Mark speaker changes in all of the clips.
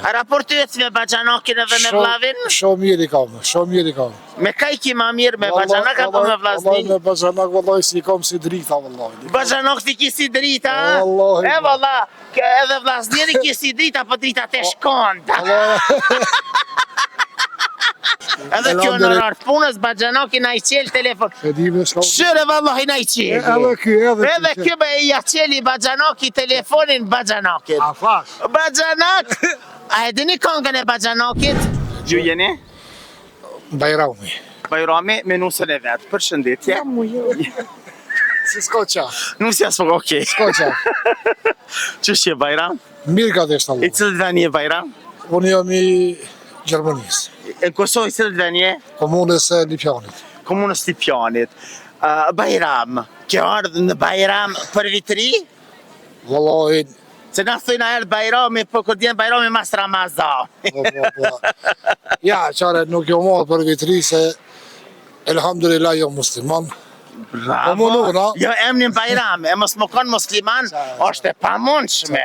Speaker 1: A raportohet me Baxhanakin edhe me vllavin?
Speaker 2: Shumë mirë i kam, shumë mirë i kam.
Speaker 1: Me kaj ki ma mirë, me Baxhanak apo me vllazni?
Speaker 2: Wallahi me Baxhanak wallahi si kam si drita wallahi.
Speaker 1: Baxhanak ti ki si drita?
Speaker 2: Wallahi.
Speaker 1: E valla, edhe vllazniri ki si drita, po drita te shkonda. Edhe kjo në rartë punës, Baxhanaki na i qelë telefon. Shire vallahi na i qelë. Edhe kjo be i qeli Baxhanaki telefonin Baxhanakit.
Speaker 2: A fash?
Speaker 1: Baxhanak! A e dini këngën e Baxhanakit? Gju jeni?
Speaker 2: Bajrami.
Speaker 1: Bajrami me nusën e vetë, për shëndetje.
Speaker 2: Si s'ko qa.
Speaker 1: Nusja s'po okej.
Speaker 2: S'ko qa.
Speaker 1: Qështë je Bajram?
Speaker 2: Mirë ka të shtë
Speaker 1: I cilët veni e Bajram?
Speaker 2: Unë jam i Gjermanisë.
Speaker 1: Në Kosovë i cilët veni e?
Speaker 2: Komunës e Lipjanit.
Speaker 1: Komunës Lipjanit. Bajram, kjo ardhë në Bajram për vitri?
Speaker 2: Wallahi.
Speaker 1: Se na thujna erdhë Bajrami, po kur djenë Bajrami mas Ramazan.
Speaker 2: Ja, qare nuk jo marrë për vitri se elhamdulillah jo musliman.
Speaker 1: Bravo! Jo emnin Bajrami, e mos më konë musliman, është e pamundshme.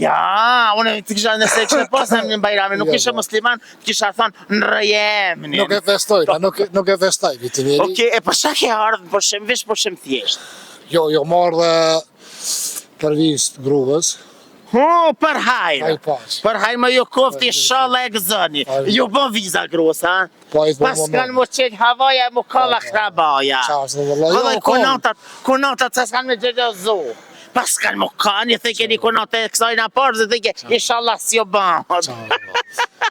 Speaker 1: Ja, unë të kisha nëse kështë pas emnin Bajrami, nuk ishe musliman, të kisha thonë në rëje emnin.
Speaker 2: Nuk e festoj, nuk e festoj vitin njeri.
Speaker 1: Oke, e për shak e ardhë, për shem vish, për shem thjesht?
Speaker 2: Jo marrë dhe për vist gruvës.
Speaker 1: Për hajrë. Për hajrë më ju kofti shala e gëzëni. Ju bon viza grus, ha? Pas kanë mu qenë havaja, mu kalla krabaja. Vëllaj, kunatat se s'kanë me gjegjëzu. Pas kanë mu kanë, i thike një kunatat e kësajna parë, dhe thike, inshallah s'jo ban.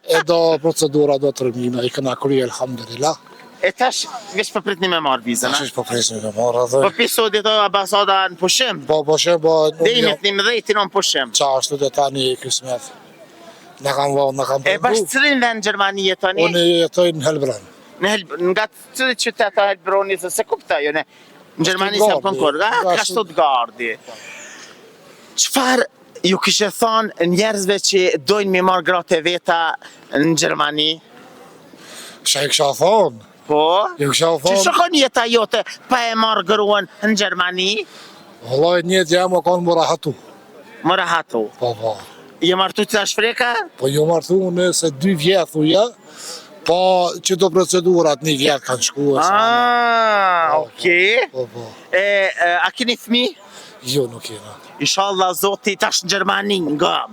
Speaker 2: E do procedura do të rëmina, i këna kërë, alhamdulillah.
Speaker 1: E tash, veç përpritni me marrë vizën, ha?
Speaker 2: Tash përpritni me marrë, dhe.
Speaker 1: Po pisodi të ambasada në pushim?
Speaker 2: Po pushim, po...
Speaker 1: Dhe imit një mëdhejti në pushim?
Speaker 2: Qa është të tani kësmet. Në kam vëllë, në kam përdu.
Speaker 1: E bashkë cilin dhe në Gjermani jetoni?
Speaker 2: Unë jetoj në Helbron.
Speaker 1: Nga cilit qyteta Helbroni, se kupta jo, në Gjermani se më konkur, ka Stuttgarti. Qfar ju kishe thonë njerëzve që dojnë mi marrë gratë e veta në Gjermani?
Speaker 2: Shë e kësha thonë?
Speaker 1: Po? Që shokon jeta jote pa e marrë gruan në Gjermani?
Speaker 2: Vëllaj, njëtë jam o konë më rahatu.
Speaker 1: Më rahatu?
Speaker 2: Po.
Speaker 1: Je martu të shfreka?
Speaker 2: Po, jo martu nëse 2 vjetë uja, po që do procedurat 1 vjetë kanë shkuë.
Speaker 1: Okej.
Speaker 2: Po.
Speaker 1: A keni fmi?
Speaker 2: Jo, nuk jena.
Speaker 1: Inshallah, zoti tash në Gjermani nga,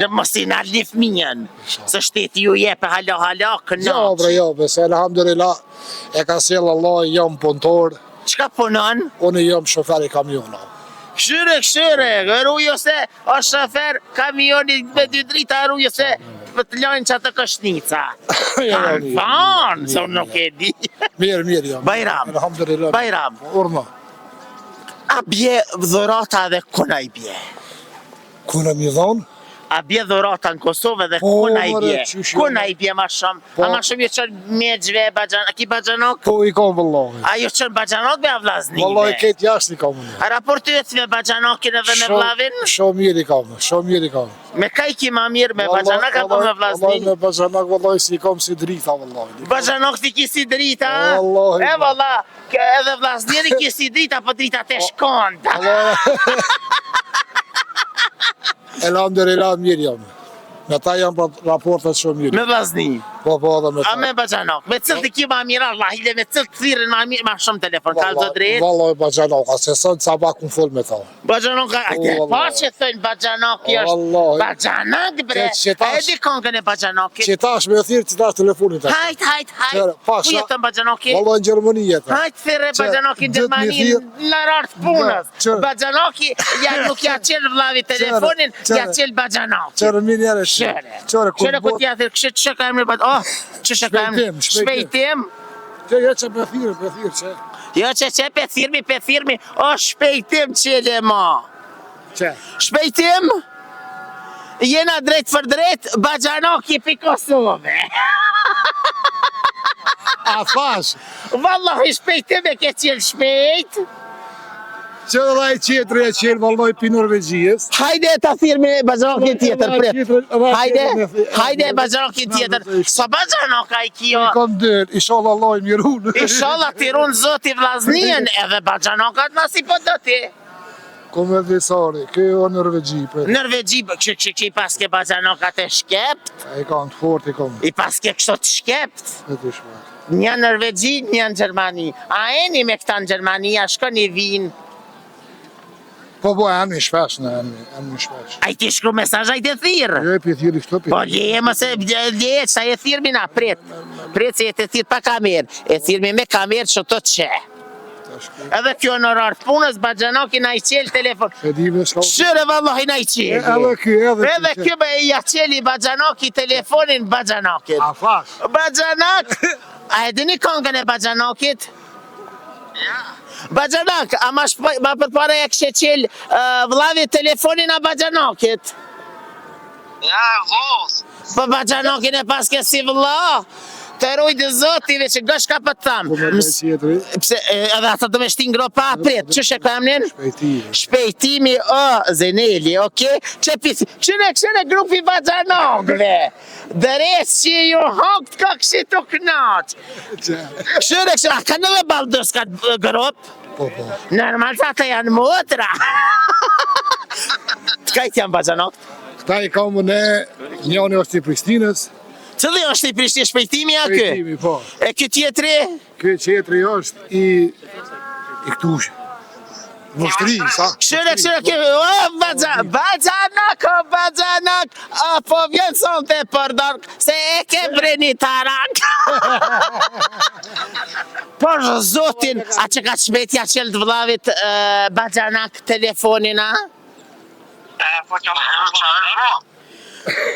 Speaker 1: në mos i në alni fmijen, se shteti ju jepe hala kënaq.
Speaker 2: Jo, se alhamdulillah, e ka sjellë Allah, jam punëtor.
Speaker 1: Qka punon?
Speaker 2: Unë jam shofer i kamiona.
Speaker 1: Këshyre, rrujo se o shofer kamioni me 2 drita, rrujo se për të lojnë që atë kështnica. Kanë fanë, se unë nuk e di.
Speaker 2: Mirë jam.
Speaker 1: Bajram.
Speaker 2: Alhamdulillah.
Speaker 1: Bajram.
Speaker 2: Urma.
Speaker 1: A bje dhurata dhe kuna i bje?
Speaker 2: Kuna mi dhonë?
Speaker 1: A bje dhurata në Kosovë dhe kuna i bje? Kuna i bje ma shumë? A ma shumë ju qënë mjegjve, a ki Baxhanok?
Speaker 2: Po i kam vëllohi.
Speaker 1: A ju qënë Baxhanok me avlaznive?
Speaker 2: Vëllohi ketë jashtë i kam.
Speaker 1: A raportohet me Baxhanakin edhe me vllavin?
Speaker 2: Shumë mirë i kam.
Speaker 1: Me kaj ki ma mirë, me Baxhanak apo me vllazni?
Speaker 2: Me Baxhanak vëllohi si i kam si drita vëllohi.
Speaker 1: Baxhanak ti ki si drita? E valla, edhe vllazniri ki si drita, po drita te shkonda.
Speaker 2: Elhamdulillah mirë jam. Me ta jam raportet shumë mirë.
Speaker 1: Me vllazni?
Speaker 2: Po, edhe me ta.
Speaker 1: A me Baxhanak? Me cilë të ki ma mirë, Allah, hile me cilë të thirën ma shumë telefon, kalë të drejtë?
Speaker 2: Valloj Baxhanak, se sënë sa ba kun full me ta.
Speaker 1: Baxhanak, pa që thënë Baxhanak është Baxhanak bre, a e di këngën e Baxhanakit?
Speaker 2: Qitash me thirë, qitash telefonit e.
Speaker 1: Hajt, ku jetën Baxhanaki?
Speaker 2: Valloj në Gjermani jetën.
Speaker 1: Hajt thire Baxhanaki në Gjermani në rartë punës. Baxhanaki nuk ja qelë vllavi telefonin, ja qelë Baxhanak.
Speaker 2: Qërë mirë njëre
Speaker 1: Qërë ku t'ja thirë, kështë që ka emri që ka emri, shpejtim?
Speaker 2: Jo që për thirë që.
Speaker 1: Jo që për thirmi, o shpejtim qele ma.
Speaker 2: Që?
Speaker 1: Shpejtim? Jena drejt për drejt, Baxhanaki për Kosovë.
Speaker 2: A thash?
Speaker 1: Vallahi shpejtim e ke qelë shpejt.
Speaker 2: Që dhe i qetëri e qelë valloj për Norvegjijës.
Speaker 1: Hajde ta thirmi Baxhanaki tjetër, pret. Hajde Baxhanaki tjetër. Sa Baxhanaka i kjo?
Speaker 2: I kom dërë, ishallah Allah i mirunë.
Speaker 1: Ishallah t'i runë zoti vllaznien edhe Baxhanakat nasi po do ti.
Speaker 2: Komet vjesari, kjo o Norvegji.
Speaker 1: Norvegji, që i paske bazanokat e shkept?
Speaker 2: I kanë të fort, i kanë.
Speaker 1: I paske kështu të shkept?
Speaker 2: E të shme.
Speaker 1: Një në Norvegji, një në Gjermani. A eni me këta në Gjermani, a shkoni vinë?
Speaker 2: Po, emni shpesh në emni shpesh.
Speaker 1: A i ti shkru mesazh, a i të thirë?
Speaker 2: Jo, për thiri kështu për.
Speaker 1: Po, leje, mëse, leje, që a i thirë mina, pret. Pret se e të thirë pa kamerë. E thirë me kamerë që të që. Edhe kjo në rartë punës, Baxhanoki na i qelë telefon.
Speaker 2: E di me shka.
Speaker 1: Shire vëllohi na i qelë. Edhe kjo be i qeli Baxhanoki telefonin Baxhanokit.
Speaker 2: A fash?
Speaker 1: Baxhanok, a e dini kongën e Baxhanokit?
Speaker 3: Ja.
Speaker 1: Baxhanok, a ma përpare e kështë qelë vëllavi telefonin a Baxhanokit?
Speaker 3: Ja, vos.
Speaker 1: Po Baxhanokin e paske si vëlla, të rujtë zotive që gëshka për të thamë. Pse, edhe ata të me shtin gropa apret, që shë ka emnin? Shpejtimi o Zeneli, oke? Këshëne grupi Baxhanokve, dëres që ju hongët ka kështë të knaqë. Këshëne, a ka në dhe baldës ka grupë?
Speaker 2: Po.
Speaker 1: Normal sa të janë motra. Të kajtë janë Baxhanok?
Speaker 2: Këta i kamë ne, njëni është i Pristinës.
Speaker 1: Cëli është i Prishtinë, shpejtimi a kë?
Speaker 2: Shpejtimi, po.
Speaker 1: E kë tjetri?
Speaker 2: Kë tjetri është i këtushë. Vështri, sa?
Speaker 1: Këshëre, Baxhanok, po vjen son të përdor, se e ke breni tarak. Por zotin, a që ka shmetja qelë të vëllavit Baxhanok telefonin, a?
Speaker 3: Po që më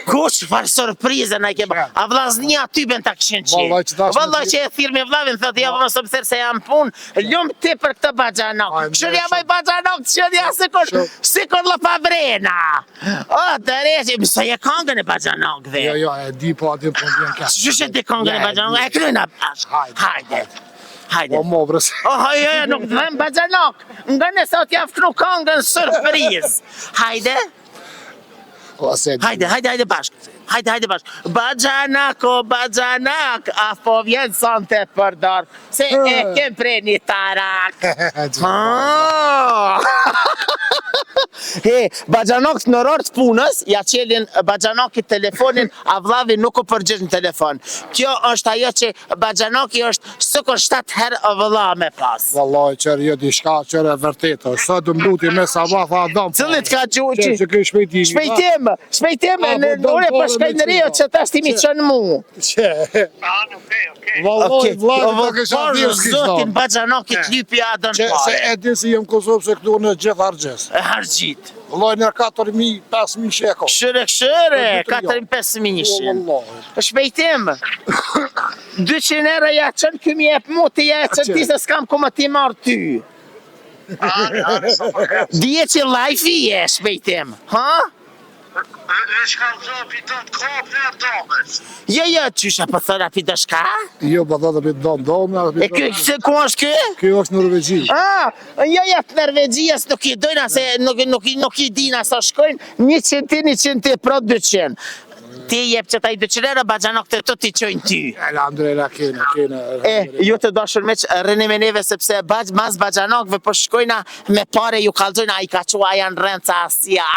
Speaker 1: Kush, farë sorprize na i ke ba. A vllazni aty ben ta këshin qi. Vallaj që e thirë me vllavin, thëtë ja vëmë së pëtherë se jam punë, ljumë ti për këtë Baxhanok. Këshër jam aj Baxhanok, këshër ja sikur lë pavrena. O, të reqë, mësë e kongën e Baxhanokve.
Speaker 2: Jo, e di po aty po vjen kështë.
Speaker 1: Qështë e di kongën e Baxhanok? E kryna, hajde.
Speaker 2: Po mobrës.
Speaker 1: Nuk të dhem Baxhanok. Nga nësa t'ja fkru kongën surpriz. Hajde. Hajde bashkë. Hajde bashkë. Baxhanok, a po vjen son të përdor, se e kem pre një tarak. Baxhanok në rorë të punës, ja qelin Baxhanokit telefonin, a vllavi nuk o përgjesh në telefon. Kjo është ajo që Baxhanoki është sukur 7 herë vëlla me pas.
Speaker 2: Vallaj, qërë jo di shka, qërë e vërtetë. Sa të mbuti me sabah, fa adam.
Speaker 1: Cëllit ka gjuqi?
Speaker 2: Që këj shpejtimi.
Speaker 1: Shpejtim, ure për shkaj në rio që ta shtimi qënë mu.
Speaker 2: Vallaj, vllaj, ta kësha
Speaker 1: Por
Speaker 2: dhjës kishtë
Speaker 1: zotin Baxhanokit lypi adën
Speaker 2: Se
Speaker 1: pare.
Speaker 2: e din si jem Kosovë se këtu në gjithë hargjes.
Speaker 1: E hargjit.
Speaker 2: Vallaj, në 4.000, 5.000 sheko.
Speaker 1: Këshëre, 4-5.000. Shpejtim. 200 euro ja qënë këmi e për mu të ja e qënë ti se s'kam ku më ti marë ty. Dje që life i e shpejtim. Ha? Jo, qysha për thëra pi dëshka?
Speaker 2: Jo, po dhëtë për domë.
Speaker 1: E këtë ku është kë?
Speaker 2: Kjo është Norvegji.
Speaker 1: Jo, të Norvegjijas nuk i dojna se nuk i dina sa shkojnë 100 pro 200. Ti jep që taj 200 euro, Baxhanok të të ti qojnë ty.
Speaker 2: Elhamdulillah, kena.
Speaker 1: Ju të dashur me që rëni me neve sepse mas Baxhanokve për shkojna me pare ju kalzojna, a i ka qua janë rënca asja.